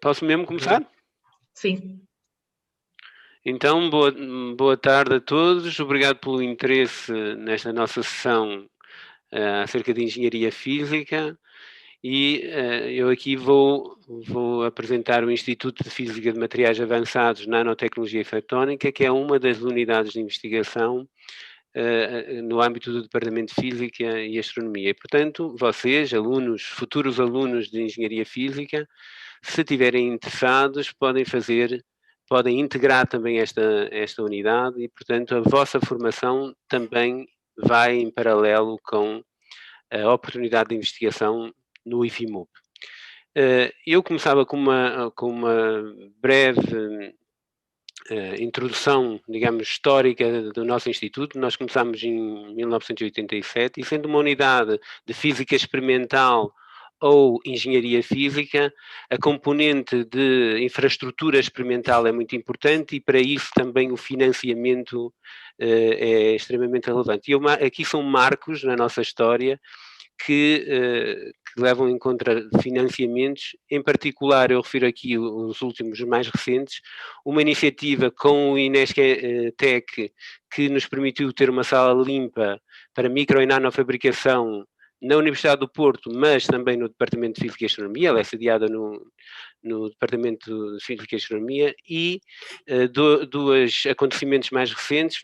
Posso mesmo começar? Sim. Então, boa tarde a todos. Obrigado pelo interesse nesta nossa sessão acerca de engenharia física. E eu aqui vou apresentar o Instituto de Física de Materiais Avançados, Nanotecnologia e Fotónica, que é uma das unidades de investigação no âmbito do Departamento de Física e Astronomia. E, portanto, vocês, alunos, futuros alunos de Engenharia Física, se estiverem interessados, podem integrar também esta unidade e, portanto, a vossa formação também vai em paralelo com a oportunidade de investigação no IFIMUP. Eu começava com uma breve introdução, digamos, histórica do nosso instituto. Nós começámos em 1987 e sendo uma unidade de física experimental ou engenharia física, a componente de infraestrutura experimental é muito importante e para isso também o financiamento é extremamente relevante. E aqui são marcos na nossa história que levam em conta financiamentos. Em particular, eu refiro aqui os últimos mais recentes, uma iniciativa com o Inesctec que nos permitiu ter uma sala limpa para micro e nanofabricação na Universidade do Porto, mas também no Departamento de Física e Astronomia. Ela é sediada no Departamento de Física e Astronomia, e dois acontecimentos mais recentes,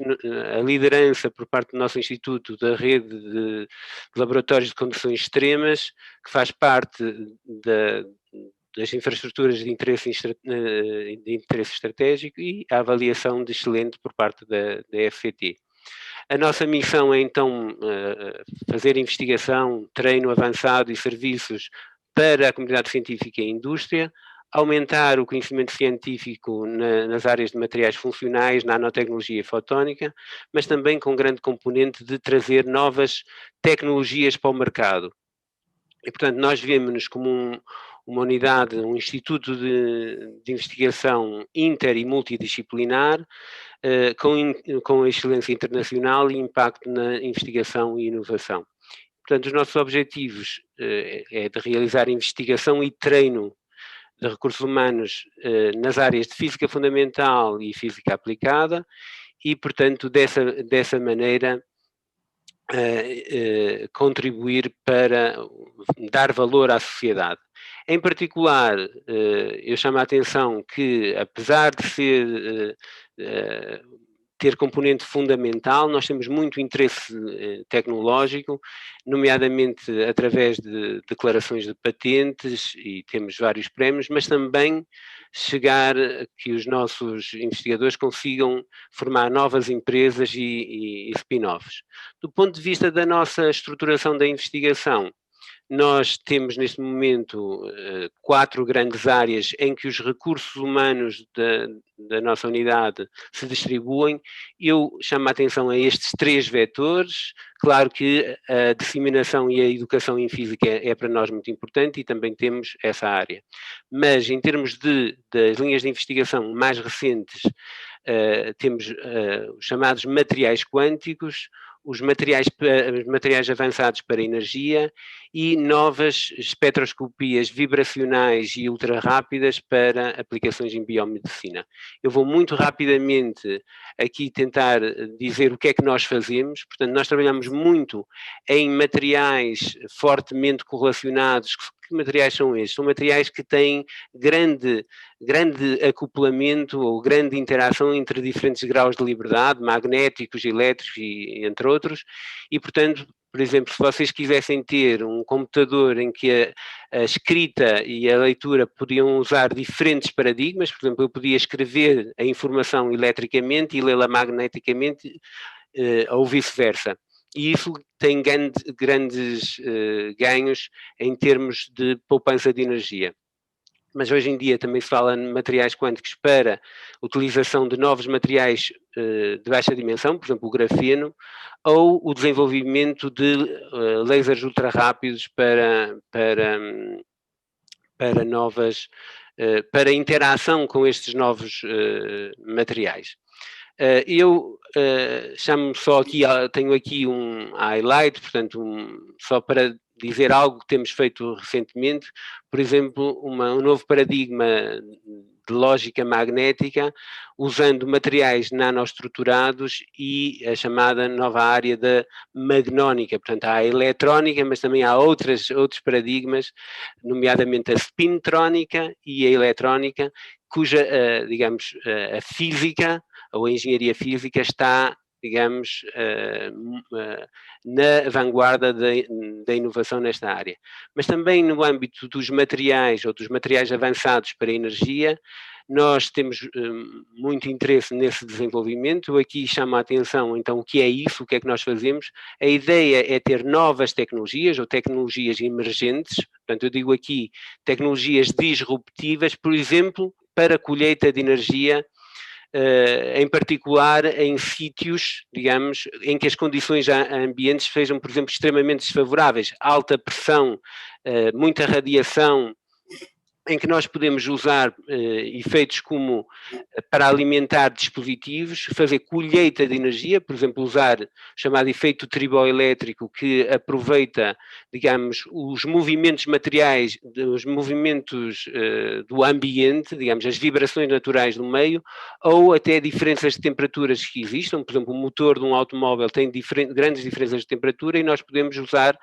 a liderança por parte do nosso Instituto da rede de laboratórios de condições extremas, que faz parte das infraestruturas de interesse estratégico, e a avaliação de excelente por parte da FCT. A nossa missão é, então, fazer investigação, treino avançado e serviços para a comunidade científica e a indústria, aumentar o conhecimento científico nas áreas de materiais funcionais, nanotecnologia e fotónica, mas também com grande componente de trazer novas tecnologias para o mercado. E, portanto, nós vemos-nos como uma unidade, um instituto de investigação inter e multidisciplinar, com excelência internacional e impacto na investigação e inovação. Portanto, os nossos objetivos é de realizar investigação e treino de recursos humanos nas áreas de física fundamental e física aplicada e, portanto, dessa maneira contribuir para dar valor à sociedade. Em particular, eu chamo a atenção que, apesar de ter componente fundamental, nós temos muito interesse tecnológico, nomeadamente através de declarações de patentes, e temos vários prémios, mas também chegar a que os nossos investigadores consigam formar novas empresas e spin-offs. Do ponto de vista da nossa estruturação da investigação, nós temos neste momento 4 grandes áreas em que os recursos humanos da nossa unidade se distribuem. Eu chamo a atenção a estes 3 vetores. Claro que a disseminação e a educação em física é para nós muito importante e também temos essa área. Mas em termos das linhas de investigação mais recentes, temos os chamados materiais quânticos, os materiais avançados para energia e novas espectroscopias vibracionais e ultra-rápidas para aplicações em biomedicina. Eu vou muito rapidamente aqui tentar dizer o que é que nós fazemos. Portanto, nós trabalhamos muito em materiais fortemente correlacionados. Que materiais são estes? São materiais que têm grande acoplamento ou grande interação entre diferentes graus de liberdade, magnéticos, elétricos e entre outros, e, portanto, por exemplo, se vocês quisessem ter um computador em que a escrita e a leitura podiam usar diferentes paradigmas, por exemplo, eu podia escrever a informação eletricamente e lê-la magneticamente, ou vice-versa. E isso tem grandes ganhos em termos de poupança de energia. Mas hoje em dia também se fala em materiais quânticos para utilização de novos materiais de baixa dimensão, por exemplo, o grafeno, ou o desenvolvimento de lasers ultra rápidos para interação com estes novos materiais. Eu chamo só aqui, tenho aqui um highlight, portanto, só para dizer algo que temos feito recentemente, por exemplo, um novo paradigma de lógica magnética, usando materiais nanoestruturados e a chamada nova área da magnónica. Portanto, há a eletrónica, mas também há outros paradigmas, nomeadamente a spintrónica e a eletrónica, cuja, digamos, a física ou a engenharia física está, digamos, na vanguarda da inovação nesta área. Mas também no âmbito dos materiais ou dos materiais avançados para a energia, nós temos muito interesse nesse desenvolvimento. Eu aqui chamo a atenção, então, o que é isso, o que é que nós fazemos. A ideia é ter novas tecnologias ou tecnologias emergentes, portanto, eu digo aqui tecnologias disruptivas, por exemplo, para a colheita de energia, em particular em sítios, digamos, em que as condições ambientes sejam, por exemplo, extremamente desfavoráveis, alta pressão, muita radiação, em que nós podemos usar efeitos como para alimentar dispositivos, fazer colheita de energia, por exemplo, usar o chamado efeito triboelétrico, que aproveita, digamos, os movimentos materiais, os movimentos do ambiente, digamos, as vibrações naturais do meio, ou até diferenças de temperaturas que existam. Por exemplo, o motor de um automóvel tem grandes diferenças de temperatura e nós podemos usar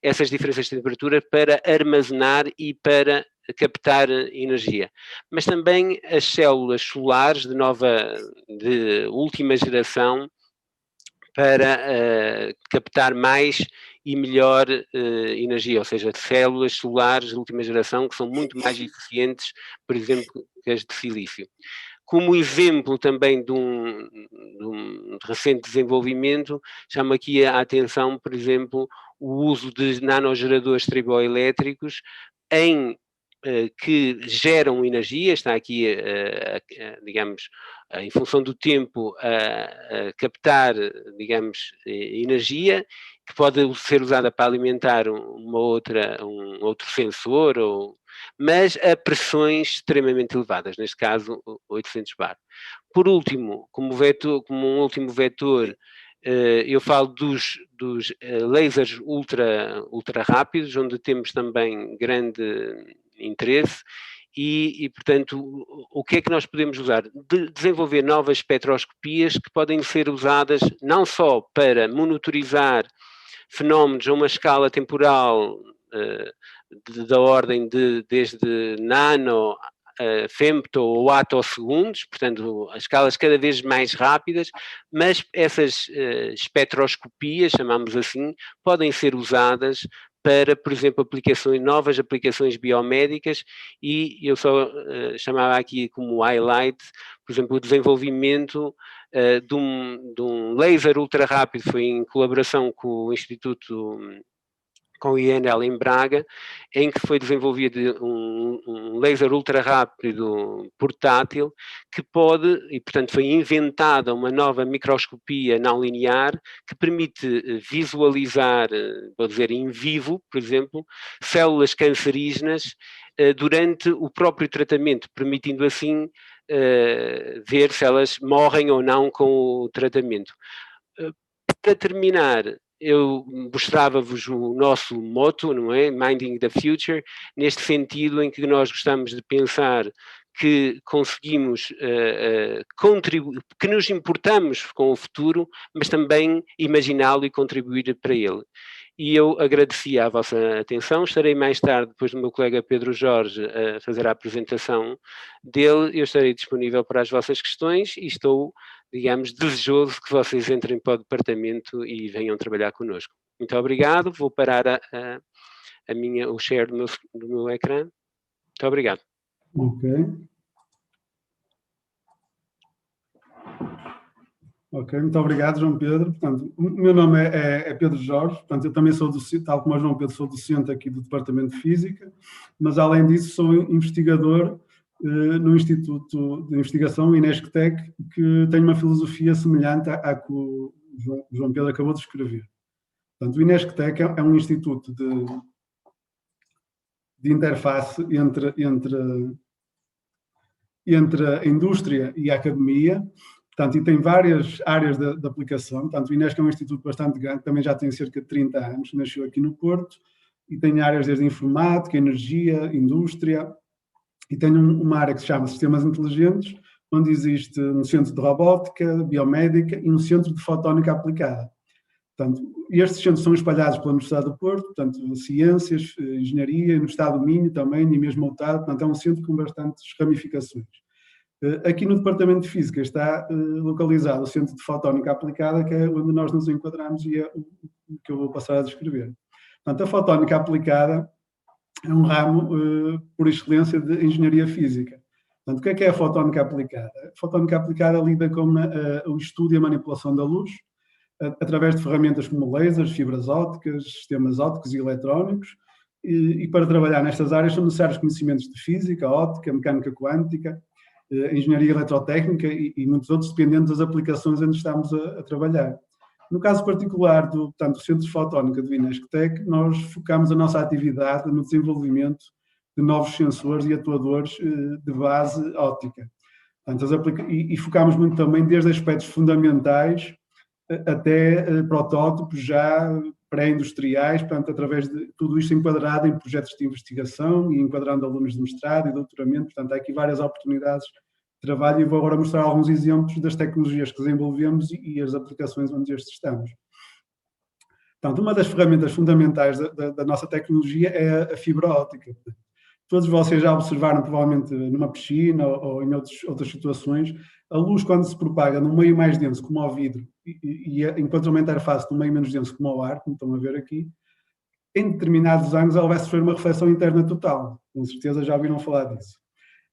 essas diferenças de temperatura para armazenar e para captar energia. Mas também as células solares de última geração para captar mais e melhor energia, ou seja, células solares de última geração que são muito mais eficientes, por exemplo, que as de silício. Como exemplo também de um recente desenvolvimento, chamo aqui a atenção, por exemplo, o uso de nanogeradores triboelétricos que geram energia, está aqui, digamos, em função do tempo, a captar, digamos, energia, que pode ser usada para alimentar um outro sensor, mas a pressões extremamente elevadas, neste caso 800 bar. Por último, como um último vetor, eu falo dos lasers ultra rápidos, onde temos também grande interesse e, portanto, o que é que nós podemos usar? Desenvolver novas espectroscopias que podem ser usadas não só para monitorizar fenómenos a uma escala temporal da ordem desde nano, femto ou atossegundos, portanto, as escalas cada vez mais rápidas, mas essas espectroscopias, chamamos assim, podem ser usadas para, por exemplo, novas aplicações biomédicas, e eu só chamava aqui como highlight, por exemplo, o desenvolvimento de um laser ultra rápido, foi em colaboração com o Instituto, com o INL em Braga, em que foi desenvolvido um laser ultra rápido portátil que pode, e portanto foi inventada uma nova microscopia não linear que permite visualizar, vou dizer em vivo, por exemplo, células cancerígenas durante o próprio tratamento, permitindo assim ver se elas morrem ou não com o tratamento. Para terminar, eu mostrava-vos o nosso motto, não é? Minding the Future, neste sentido em que nós gostamos de pensar que conseguimos contribuir, que nos importamos com o futuro, mas também imaginá-lo e contribuir para ele. E eu agradecia a vossa atenção. Estarei mais tarde, depois do meu colega Pedro Jorge, a fazer a apresentação dele. Eu estarei disponível para as vossas questões e estou, digamos, desejoso que vocês entrem para o departamento e venham trabalhar connosco. Muito obrigado. Vou parar o share do meu ecrã. Muito obrigado. Ok, muito obrigado, João Pedro. Portanto, o meu nome é Pedro Jorge, portanto, eu também sou docente, tal como o João Pedro, sou docente aqui do Departamento de Física, mas além disso sou investigador no Instituto de Investigação, INESCTEC, que tem uma filosofia semelhante à que o João Pedro acabou de escrever. Portanto, o INESCTEC é um instituto de interface entre a indústria e a academia. Portanto, e tem várias áreas de aplicação. Portanto, o INESC é um instituto bastante grande, também já tem cerca de 30 anos, nasceu aqui no Porto, e tem áreas desde informática, energia, indústria, e tem uma área que se chama Sistemas Inteligentes, onde existe um centro de robótica, biomédica e um centro de fotónica aplicada. Portanto, estes centros são espalhados pela Universidade do Porto, portanto, ciências, engenharia, no Estado do Minho também, e mesmo Outado, portanto, é um centro com bastantes ramificações. Aqui no Departamento de Física está localizado o Centro de Fotónica Aplicada, que é onde nós nos enquadramos e é o que eu vou passar a descrever. Portanto, a fotónica aplicada é um ramo, por excelência, de engenharia física. Portanto, o que é a fotónica aplicada? A fotónica aplicada lida com o estudo e a manipulação da luz, através de ferramentas como lasers, fibras ópticas, sistemas ópticos e eletrónicos, e para trabalhar nestas áreas são necessários conhecimentos de física, óptica, mecânica quântica, engenharia eletrotécnica e muitos outros, dependendo das aplicações onde estamos a trabalhar. No caso particular do Centro de Fotónica do Inesctec, nós focamos a nossa atividade no desenvolvimento de novos sensores e atuadores de base óptica. Portanto, e focamos muito também desde aspectos fundamentais até protótipos já pré-industriais, portanto, através de tudo isto enquadrado em projetos de investigação e enquadrando alunos de mestrado e doutoramento. Portanto, há aqui várias oportunidades de trabalho e vou agora mostrar alguns exemplos das tecnologias que desenvolvemos e as aplicações onde estes estamos. Portanto, uma das ferramentas fundamentais da nossa tecnologia é a fibra óptica. Todos vocês já observaram, provavelmente, numa piscina ou em outras situações, a luz, quando se propaga num meio mais denso, como o vidro, e encontra uma interface num meio menos denso, como o ar, como estão a ver aqui, em determinados ângulos ela vai sofrer uma reflexão interna total. Com certeza já ouviram falar disso.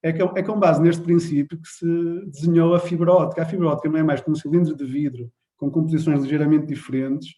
É com base neste princípio que se desenhou a fibra óptica. A fibra óptica não é mais que um cilindro de vidro com composições ligeiramente diferentes,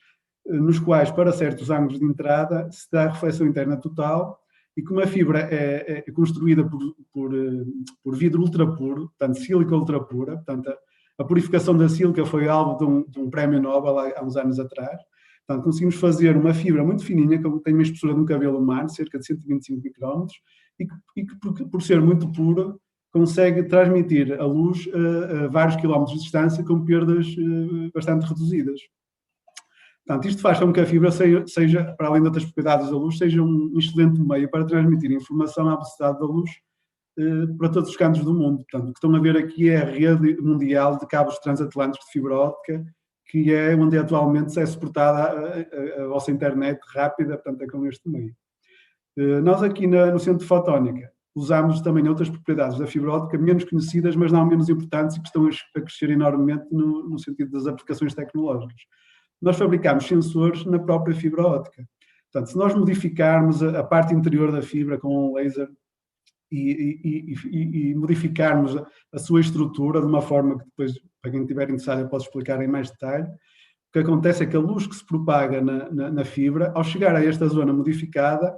nos quais, para certos ângulos de entrada, se dá a reflexão interna total. E como a fibra é construída por vidro ultra puro, portanto, sílica ultra pura, portanto, a purificação da sílica foi alvo de um prémio Nobel há uns anos atrás. Portanto, conseguimos fazer uma fibra muito fininha, que tem uma espessura de um cabelo humano, cerca de 125 micrómetros, e que, por ser muito pura, consegue transmitir a luz a vários quilómetros de distância com perdas bastante reduzidas. Portanto, isto faz com que a fibra seja, para além de outras propriedades da luz, seja um excelente meio para transmitir informação à velocidade da luz para todos os cantos do mundo. Portanto, o que estão a ver aqui é a rede mundial de cabos transatlânticos de fibra óptica, que é onde atualmente é suportada a vossa internet rápida, portanto, é com este meio. Nós aqui no Centro de Fotónica usamos também outras propriedades da fibra óptica menos conhecidas, mas não menos importantes e que estão a crescer enormemente no sentido das aplicações tecnológicas. Nós fabricamos sensores na própria fibra óptica. Portanto, se nós modificarmos a parte interior da fibra com um laser e modificarmos a sua estrutura de uma forma que depois, para quem estiver interessado, eu posso explicar em mais detalhe, o que acontece é que a luz que se propaga na fibra, ao chegar a esta zona modificada,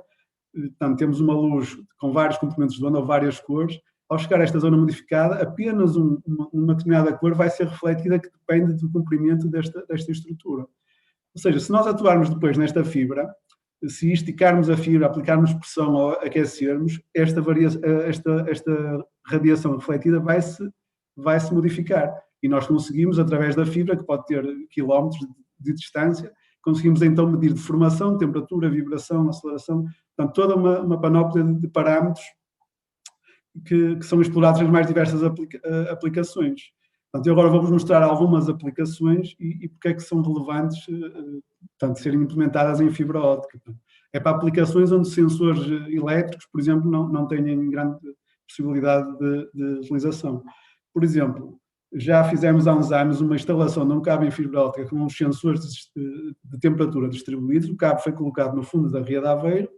portanto, temos uma luz com vários comprimentos de onda ou várias cores, ao chegar a esta zona modificada, apenas uma determinada cor vai ser refletida, que depende do comprimento desta estrutura. Ou seja, se nós atuarmos depois nesta fibra, se esticarmos a fibra, aplicarmos pressão ou aquecermos, esta radiação refletida vai se modificar. E nós conseguimos, através da fibra, que pode ter quilómetros de distância, conseguimos então medir deformação, temperatura, vibração, aceleração, portanto, toda uma panóplia de parâmetros que são explorados nas mais diversas aplicações. Portanto, eu agora vou-vos mostrar algumas aplicações e porque é que são relevantes, portanto, serem implementadas em fibra óptica. É para aplicações onde sensores elétricos, por exemplo, não têm grande possibilidade de utilização. Por exemplo, já fizemos há uns anos uma instalação de um cabo em fibra óptica com os sensores de temperatura distribuídos. O cabo foi colocado no fundo da Ria de Aveiro,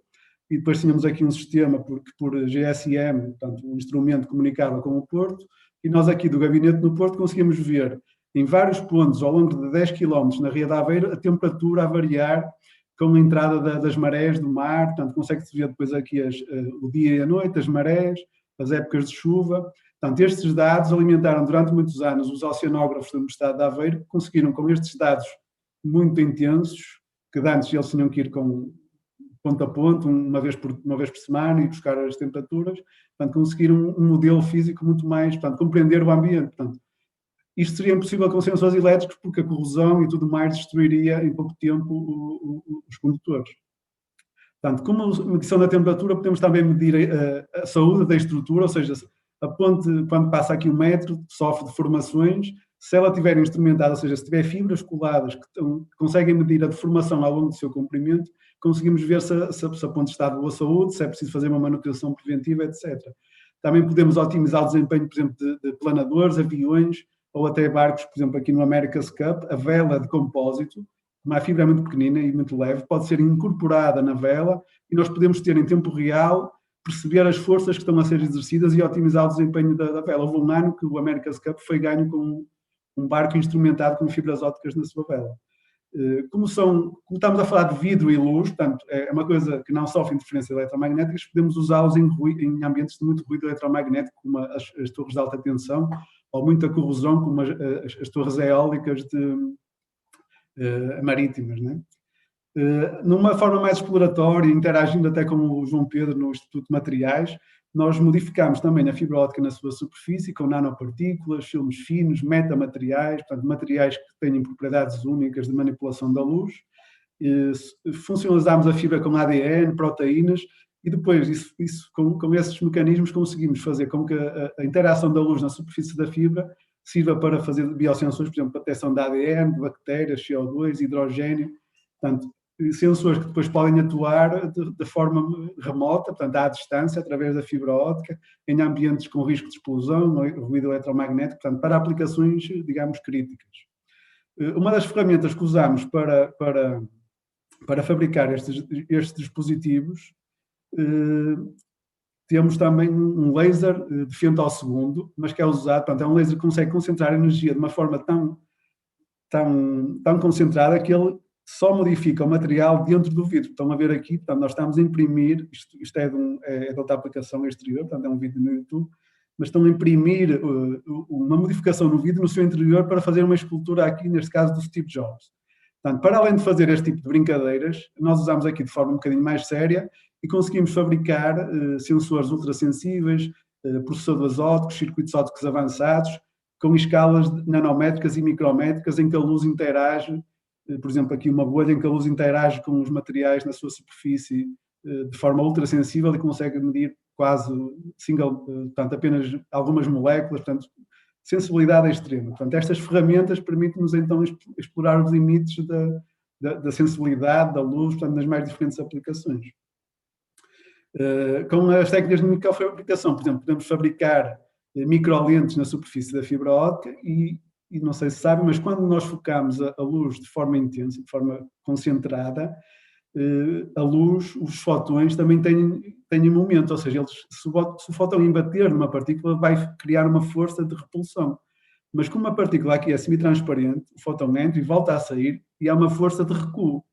e depois tínhamos aqui um sistema que por GSM, portanto, um instrumento comunicava com o Porto, e nós aqui do gabinete no Porto conseguimos ver em vários pontos ao longo de 10 km na Ria de Aveiro a temperatura a variar com a entrada das marés do mar, portanto, consegue-se ver depois aqui o dia e a noite, as marés, as épocas de chuva. Portanto, estes dados alimentaram durante muitos anos os oceanógrafos da Universidade de Aveiro, que conseguiram com estes dados muito intensos, que antes eles tinham que ir com ponto a ponto, uma vez por semana, e buscar as temperaturas, portanto, conseguir um modelo físico muito mais, portanto, compreender o ambiente. Portanto, isto seria impossível com sensores elétricos, porque a corrosão e tudo mais destruiria em pouco tempo os condutores. Portanto, como medição da temperatura, podemos também medir a saúde da estrutura, ou seja, a ponte, quando passa aqui 1 metro, sofre deformações. Se ela estiver instrumentada, ou seja, se tiver fibras coladas que conseguem medir a deformação ao longo do seu comprimento, conseguimos ver se a ponte está de boa saúde, se é preciso fazer uma manutenção preventiva, etc. Também podemos otimizar o desempenho, por exemplo, de planadores, aviões ou até barcos, por exemplo, aqui no America's Cup, a vela de compósito, como a fibra é muito pequenina e muito leve, pode ser incorporada na vela e nós podemos ter em tempo real, perceber as forças que estão a ser exercidas e otimizar o desempenho da vela. Houve um ano que o America's Cup foi ganho com um barco instrumentado com fibras ópticas na sua vela. Como estamos a falar de vidro e luz, portanto, é uma coisa que não sofre interferências eletromagnéticas, podemos usá-los em ambientes de muito ruído eletromagnético, como as torres de alta tensão, ou muita corrosão, como as torres eólicas marítimas, né? Numa forma mais exploratória, interagindo até com o João Pedro no Instituto de Materiais, nós modificamos também a fibra óptica na sua superfície com nanopartículas, filmes finos, metamateriais, portanto, materiais que têm propriedades únicas de manipulação da luz. Funcionalizamos a fibra com ADN, proteínas, e depois, com esses mecanismos, conseguimos fazer com que a interação da luz na superfície da fibra sirva para fazer biosensores, por exemplo, para detecção de ADN, de bactérias, CO2, hidrogênio, portanto, sensores que depois podem atuar de forma remota, portanto, à distância, através da fibra óptica, em ambientes com risco de explosão, ruído eletromagnético, portanto, para aplicações, digamos, críticas. Uma das ferramentas que usamos para fabricar estes dispositivos, temos também um laser de fento ao segundo, mas que é usado, portanto, é um laser que consegue concentrar energia de uma forma tão concentrada que ele só modifica o material dentro do vidro. Estão a ver aqui, portanto, nós estamos a imprimir, isto é de outra aplicação exterior, portanto, é um vídeo no YouTube, mas estão a imprimir uma modificação no vidro no seu interior para fazer uma escultura aqui, neste caso, do Steve Jobs. Portanto, para além de fazer este tipo de brincadeiras, nós usamos aqui de forma um bocadinho mais séria e conseguimos fabricar sensores ultrassensíveis, processadores ópticos, circuitos ópticos avançados, com escalas nanométricas e micrométricas em que a luz interage, por exemplo, aqui uma bolha em que a luz interage com os materiais na sua superfície de forma ultrassensível e consegue medir quase portanto, apenas algumas moléculas, portanto, sensibilidade extrema. Portanto, estas ferramentas permitem-nos então explorar os limites da sensibilidade, da luz, portanto, nas mais diferentes aplicações. Com as técnicas de microfabricação, por exemplo, podemos fabricar microlentes na superfície da fibra óptica e não sei se sabem, mas quando nós focamos a luz de forma intensa, de forma concentrada, a luz, os fotões também têm momento, ou seja, se o fotão embater numa partícula, vai criar uma força de repulsão. Mas como a partícula aqui é semi-transparente, o fotão entra e volta a sair e há uma força de recuo.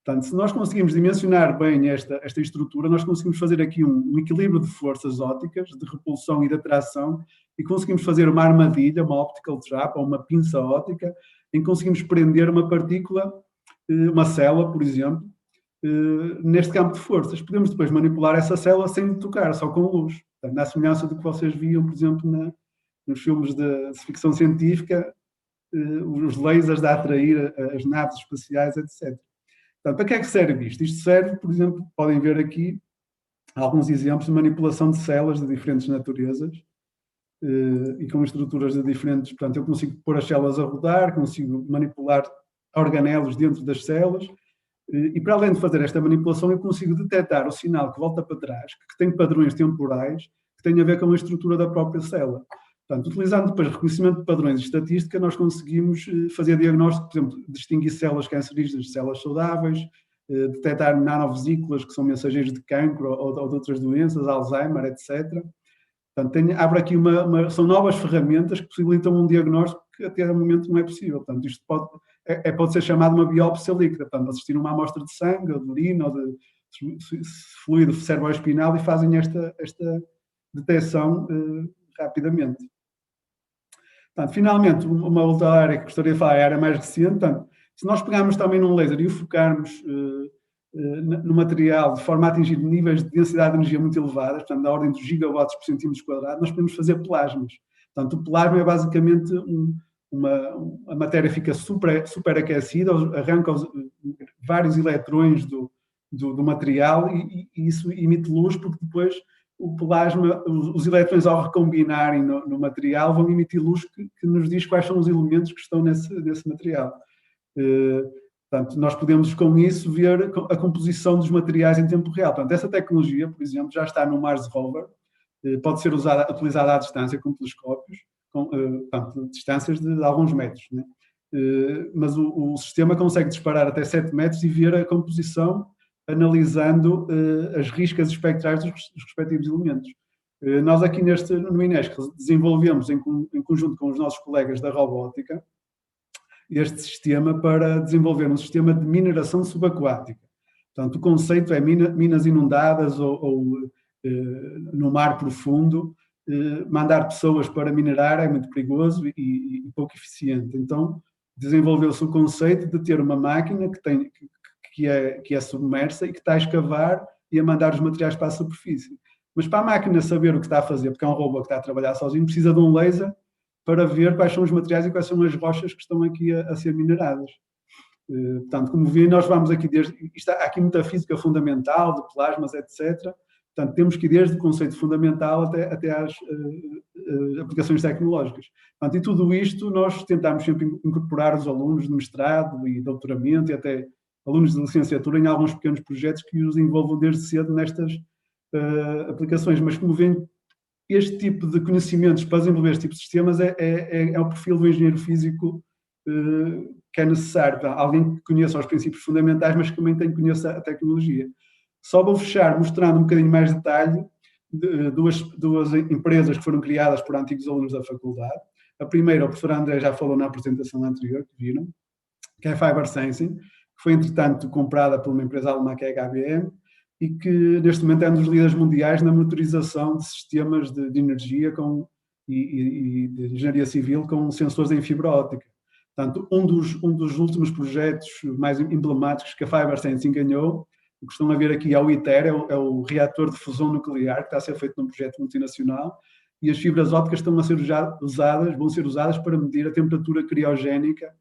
Portanto, se nós conseguimos dimensionar bem esta estrutura, nós conseguimos fazer aqui um equilíbrio de forças ópticas, de repulsão e de atração, e conseguimos fazer uma armadilha, uma optical trap, ou uma pinça óptica, em que conseguimos prender uma partícula, uma célula, por exemplo, neste campo de forças. Podemos depois manipular essa célula sem tocar, só com luz. Portanto, na semelhança do que vocês viam, por exemplo, nos filmes de ficção científica, os lasers a atrair as naves espaciais, etc. Portanto, para que é que serve isto? Isto serve, por exemplo, podem ver aqui alguns exemplos de manipulação de células de diferentes naturezas e com estruturas de diferentes... Portanto, eu consigo pôr as células a rodar, consigo manipular organelos dentro das células e, para além de fazer esta manipulação, eu consigo detectar o sinal que volta para trás, que tem padrões temporais, que têm a ver com a estrutura da própria célula. Portanto, utilizando depois reconhecimento de padrões e estatística, nós conseguimos fazer diagnóstico, por exemplo, distinguir células cancerígenas de células saudáveis, detectar nanovesículas que são mensageiros de cancro ou de outras doenças, Alzheimer, etc. Portanto, abre aqui são novas ferramentas que possibilitam um diagnóstico que até o momento não é possível. Portanto, isto pode ser chamado uma biópsia líquida, portanto, assistir a uma amostra de sangue, ou de urina, ou de fluido cerebroespinal e fazem esta detecção rapidamente. Portanto, finalmente, uma outra área que gostaria de falar é a área mais recente. Portanto, se nós pegarmos também num laser e o focarmos no material de forma a atingir níveis de densidade de energia muito elevadas, portanto, da ordem dos gigawatts por centímetros quadrados, nós podemos fazer plasmas. Portanto, o plasma é basicamente a matéria fica super aquecida, arranca vários eletrões do material e isso emite luz, porque depois o plasma, os elétrons ao recombinarem no material vão emitir luz que nos diz quais são os elementos que estão nesse material. Portanto, nós podemos com isso ver a composição dos materiais em tempo real. Portanto, essa tecnologia, por exemplo, já está no Mars Rover, pode ser utilizada à distância com telescópios, portanto, distâncias de alguns metros, né? Mas o sistema consegue disparar até 7 metros e ver a composição analisando as riscas espectrais dos respectivos elementos. Nós aqui no INESC desenvolvemos em conjunto com os nossos colegas da robótica este sistema para desenvolver um sistema de mineração subaquática. Portanto, o conceito é minas inundadas ou no mar profundo, mandar pessoas para minerar é muito perigoso e pouco eficiente. Então, desenvolveu-se o conceito de ter uma máquina que é submersa e que está a escavar e a mandar os materiais para a superfície. Mas para a máquina saber o que está a fazer, porque é um robô que está a trabalhar sozinho, precisa de um laser para ver quais são os materiais e quais são as rochas que estão aqui a ser mineradas. Portanto, como vê, nós vamos aqui há aqui muita física fundamental, de plasmas, etc. Portanto, temos que ir desde o conceito fundamental até às aplicações tecnológicas. Portanto, e tudo isto nós tentamos sempre incorporar os alunos de mestrado e doutoramento e até alunos de licenciatura em alguns pequenos projetos que os envolvam desde cedo nestas aplicações. Mas, como vêem, este tipo de conhecimentos para desenvolver este tipo de sistemas é o perfil do engenheiro físico que é necessário. Alguém que conheça os princípios fundamentais, mas que também conheça a tecnologia. Só vou fechar mostrando um bocadinho mais detalhe de duas empresas que foram criadas por antigos alunos da faculdade. A primeira, o professor André já falou na apresentação anterior, que viram, que é a Fiber Sensing, que foi, entretanto, comprada por uma empresa alemã que é a HBM, e que neste momento é um dos líderes mundiais na monitorização de sistemas de energia e de engenharia civil com sensores em fibra óptica. Portanto, um dos últimos projetos mais emblemáticos que a Fiber Sensing ganhou, o que estão a ver aqui é o ITER, é o reator de fusão nuclear, que está a ser feito num projeto multinacional, e as fibras ópticas vão ser usadas para medir a temperatura criogénica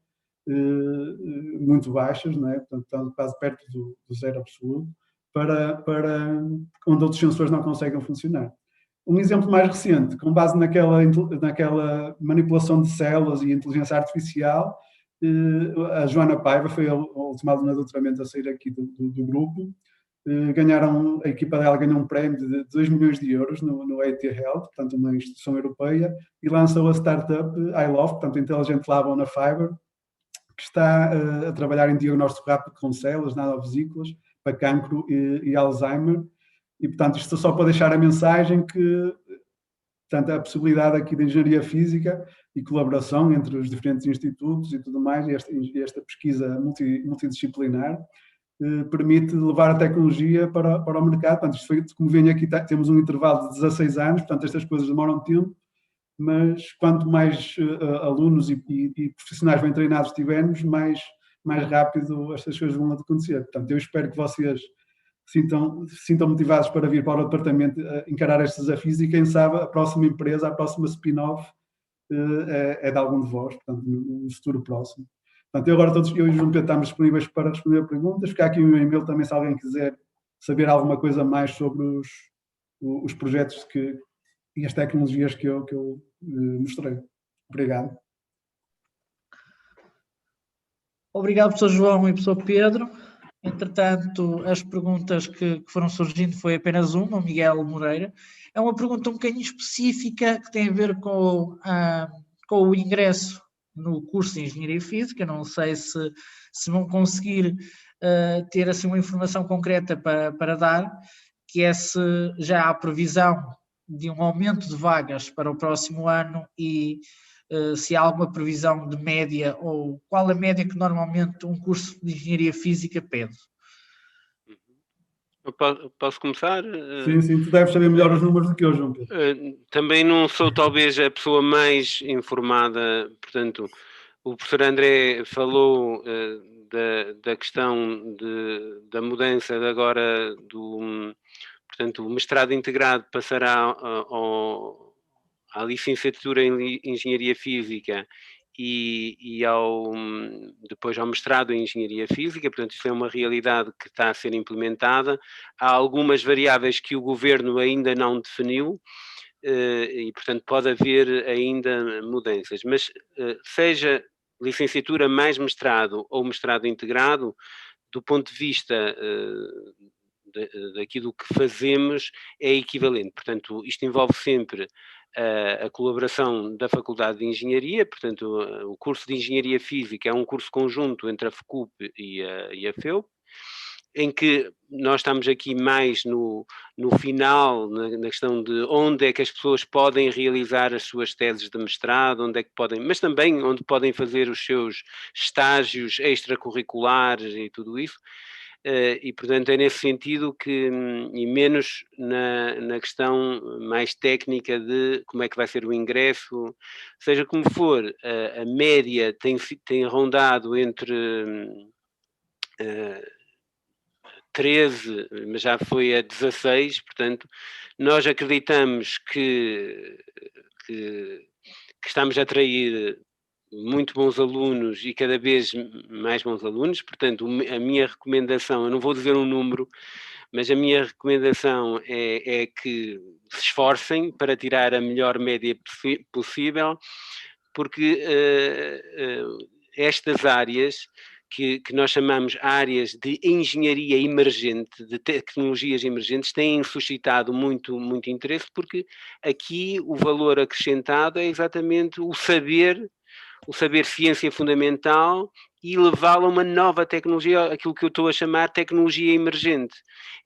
muito baixas, não é? Portanto, quase perto do zero absoluto, para onde outros sensores não conseguem funcionar. Um exemplo mais recente, com base naquela manipulação de células e inteligência artificial, a Joana Paiva foi a última aluna de doutoramento a sair aqui do grupo. A equipa dela ganhou um prémio de 2 milhões de euros no AT Health, portanto uma instituição europeia, e lançou a startup iLove, portanto Intelligent Lab on a Fiber, que está a trabalhar em diagnóstico rápido com células, nanovesículas, para cancro e Alzheimer. E, portanto, isto só para deixar a mensagem que, portanto, a possibilidade aqui de engenharia física e colaboração entre os diferentes institutos e tudo mais, e esta pesquisa multidisciplinar, permite levar a tecnologia para o mercado. Portanto, isto foi, como veem aqui, temos um intervalo de 16 anos, portanto, estas coisas demoram tempo, mas quanto mais alunos e profissionais bem treinados tivermos, mais rápido estas coisas vão acontecer. Portanto, eu espero que vocês sintam motivados para vir para o departamento encarar estes desafios e, quem sabe, a próxima empresa, a próxima spin-off é de algum de vós, portanto, no futuro próximo. Portanto, eu e o João Pedro estamos disponíveis para responder a perguntas. Fica aqui o meu e-mail também, se alguém quiser saber alguma coisa mais sobre os projetos e as tecnologias que eu mostrei. Obrigado. Obrigado, professor João e professor Pedro. Entretanto, as perguntas que foram surgindo foi apenas uma, o Miguel Moreira. É uma pergunta um bocadinho específica que tem a ver com o ingresso no curso de Engenharia Física. Não sei se vão conseguir ter assim uma informação concreta para dar, que é se já há previsão de um aumento de vagas para o próximo ano e se há alguma previsão de média ou qual a média que normalmente um curso de Engenharia Física pede. Eu posso começar? Sim, tu deves saber melhor os números do que eu, João Pedro. Também não sou talvez a pessoa mais informada, portanto, o professor André falou da questão da mudança de agora portanto, o mestrado integrado passará à licenciatura em Engenharia Física depois ao mestrado em Engenharia Física. Portanto, isto é uma realidade que está a ser implementada. Há algumas variáveis que o Governo ainda não definiu, e, portanto, pode haver ainda mudanças. Mas, seja licenciatura mais mestrado ou mestrado integrado, do ponto de vista daquilo que fazemos, é equivalente. Portanto, isto envolve sempre a colaboração da Faculdade de Engenharia. Portanto, o curso de Engenharia Física é um curso conjunto entre a FECUP e a FEUP, em que nós estamos aqui mais no final, na questão de onde é que as pessoas podem realizar as suas teses de mestrado, onde é que podem, mas também onde podem fazer os seus estágios extracurriculares e tudo isso. E, portanto, é nesse sentido que, e menos na questão mais técnica de como é que vai ser o ingresso, seja como for, a média tem rondado entre 13, mas já foi a 16, portanto, nós acreditamos que estamos a atrair muito bons alunos e cada vez mais bons alunos. Portanto, a minha recomendação, eu não vou dizer um número, mas a minha recomendação é que se esforcem para tirar a melhor média possível, porque estas áreas que nós chamamos áreas de engenharia emergente, de tecnologias emergentes, têm suscitado muito interesse, porque aqui o valor acrescentado é exatamente o saber ciência fundamental e levá-lo a uma nova tecnologia, aquilo que eu estou a chamar tecnologia emergente,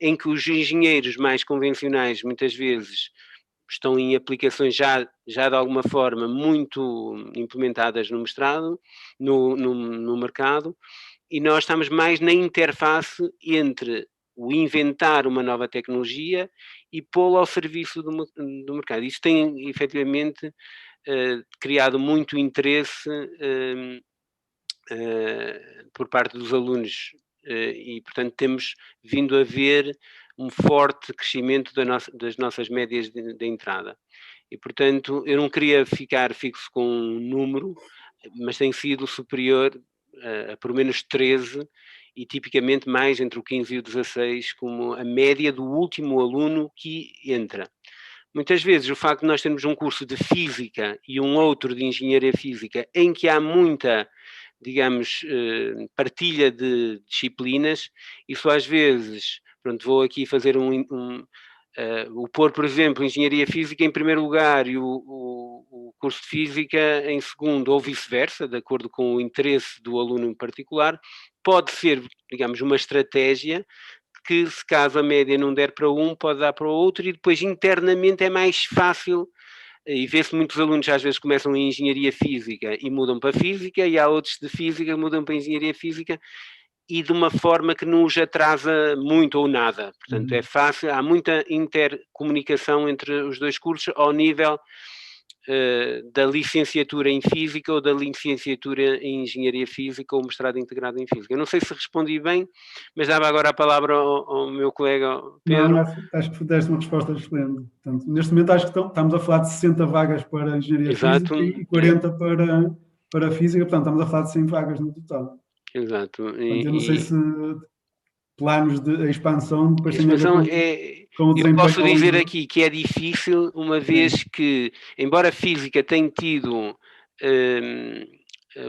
em que os engenheiros mais convencionais muitas vezes estão em aplicações já de alguma forma muito implementadas no mestrado, no mercado, e nós estamos mais na interface entre o inventar uma nova tecnologia e pô-la ao serviço do mercado. Isso tem efetivamente criado muito interesse por parte dos alunos, e, portanto, temos vindo a ver um forte crescimento das nossas médias de entrada. E, portanto, eu não queria ficar fixo com um número, mas tem sido superior a pelo menos 13, e tipicamente mais entre o 15 e o 16, como a média do último aluno que entra. Muitas vezes o facto de nós termos um curso de Física e um outro de Engenharia Física, em que há muita, digamos, partilha de disciplinas, isso às vezes, pronto, vou aqui fazer o pôr, por exemplo, Engenharia Física em primeiro lugar e o curso de Física em segundo, ou vice-versa, de acordo com o interesse do aluno em particular, pode ser, digamos, uma estratégia que, se caso a média não der para um, pode dar para o outro, e depois internamente é mais fácil. E vê-se muitos alunos às vezes começam em Engenharia Física e mudam para Física, e há outros de Física que mudam para Engenharia Física, e de uma forma que não os atrasa muito ou nada. Portanto, é fácil, há muita intercomunicação entre os dois cursos ao nível da licenciatura em Física ou da licenciatura em Engenharia Física ou mestrado integrado em Física. Eu não sei se respondi bem, mas dava agora a palavra ao meu colega Pedro. Não, acho que deste uma resposta excelente. Portanto, neste momento acho que estamos a falar de 60 vagas para Engenharia Exato. Física e 40 para Física, portanto estamos a falar de 100 vagas no total. Exato. Portanto, eu não sei se planos de expansão depois têm a ver com o desempenho. Eu posso dizer aqui que é difícil, uma vez que, embora a Física tenha tido,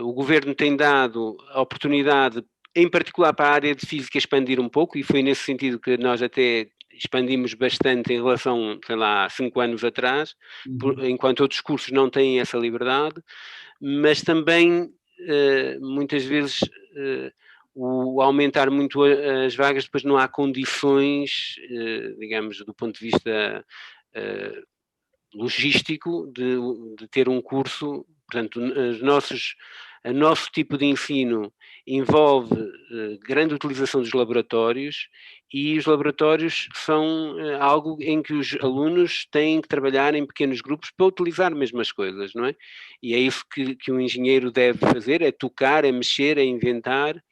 o Governo tem dado a oportunidade, em particular para a área de Física, expandir um pouco, e foi nesse sentido que nós até expandimos bastante em relação, sei lá, a 5 anos atrás, enquanto outros cursos não têm essa liberdade, mas também, muitas vezes, o aumentar muito as vagas, depois não há condições, digamos, do ponto de vista logístico, de ter um curso. Portanto, o nosso tipo de ensino envolve grande utilização dos laboratórios, e os laboratórios são algo em que os alunos têm que trabalhar em pequenos grupos para utilizar mesmo as coisas, não é? E é isso que um engenheiro deve fazer, é tocar, é mexer, é inventar.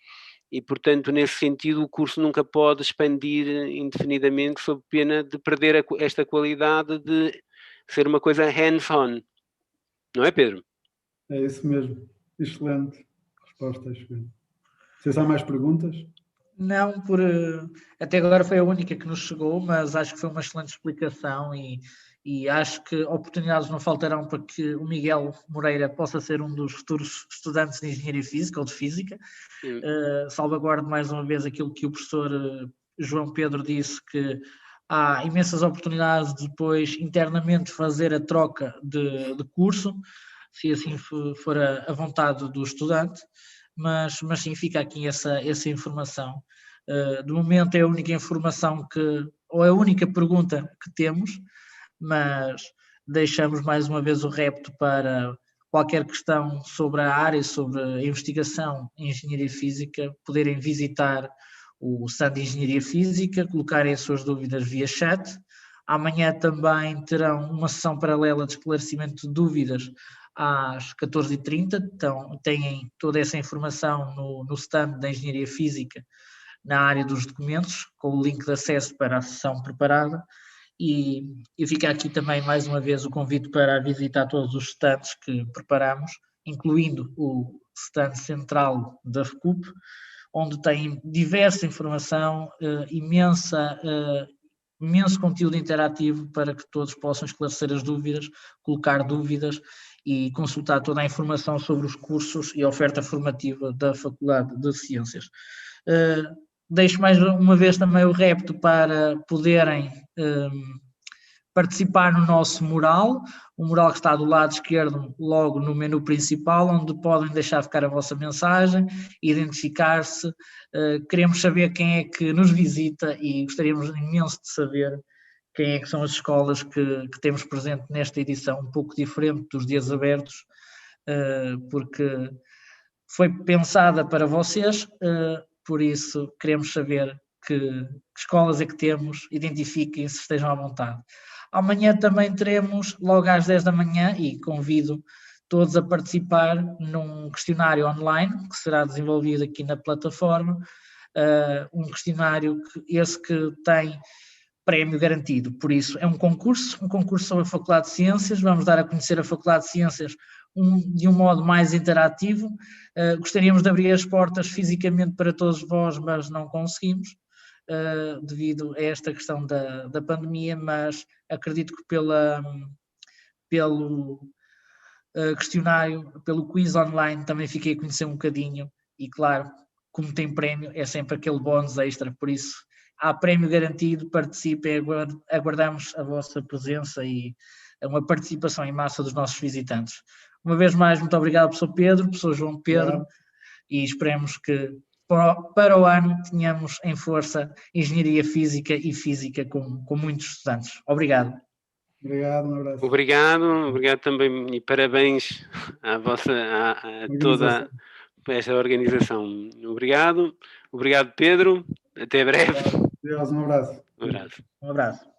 E, portanto, nesse sentido, o curso nunca pode expandir indefinidamente, sob pena de perder esta qualidade de ser uma coisa hands-on. Não é, Pedro? É isso mesmo. Excelente resposta, excelente. Não sei se há mais perguntas. Não, até agora foi a única que nos chegou, mas acho que foi uma excelente explicação e acho que oportunidades não faltarão para que o Miguel Moreira possa ser um dos futuros estudantes de Engenharia Física ou de Física. Salvaguardo mais uma vez aquilo que o professor João Pedro disse, que há imensas oportunidades de depois internamente fazer a troca de curso, se assim for a vontade do estudante. Mas sim, fica aqui essa informação. De momento é a única informação ou a única pergunta que temos, mas deixamos mais uma vez o repto para qualquer questão sobre a área, sobre a investigação em Engenharia Física, poderem visitar o stand de Engenharia Física, colocarem as suas dúvidas via chat. Amanhã também terão uma sessão paralela de esclarecimento de dúvidas às 14h30, então têm toda essa informação no stand da Engenharia Física, na área dos documentos, com o link de acesso para a sessão preparada, e fica aqui também mais uma vez o convite para visitar todos os stands que preparamos, incluindo o stand central da FCUP, onde tem diversa informação, imenso conteúdo interativo para que todos possam esclarecer as dúvidas, colocar dúvidas e consultar toda a informação sobre os cursos e a oferta formativa da Faculdade de Ciências. Deixo mais uma vez também o repto para poderem participar no nosso mural, o mural que está do lado esquerdo, logo no menu principal, onde podem deixar ficar a vossa mensagem, identificar-se. Queremos saber quem é que nos visita e gostaríamos imenso de saber quem é que são as escolas que temos presente nesta edição, um pouco diferente dos dias abertos, porque foi pensada para vocês, por isso queremos saber que escolas é que temos, identifiquem-se, estejam à vontade. Amanhã também teremos, logo às 10 da manhã, e convido todos a participar num questionário online, que será desenvolvido aqui na plataforma, um questionário que tem prémio garantido. Por isso, é um concurso sobre a Faculdade de Ciências, vamos dar a conhecer a Faculdade de Ciências de um modo mais interativo. Gostaríamos de abrir as portas fisicamente para todos vós, mas não conseguimos, devido a esta questão da pandemia, mas acredito que pelo questionário, pelo quiz online, também fiquei a conhecer um bocadinho, e claro, como tem prémio, é sempre aquele bónus extra, por isso há prémio garantido, participem, aguardamos a vossa presença e uma participação em massa dos nossos visitantes. Uma vez mais, muito obrigado, professor Pedro, professor João Pedro, e esperemos que para o ano tenhamos em força Engenharia Física e Física com muitos estudantes. Obrigado. Obrigado, um abraço. Obrigado também e parabéns a toda esta organização. Obrigado Pedro, até breve. Deus, um abraço. Um abraço. Um abraço.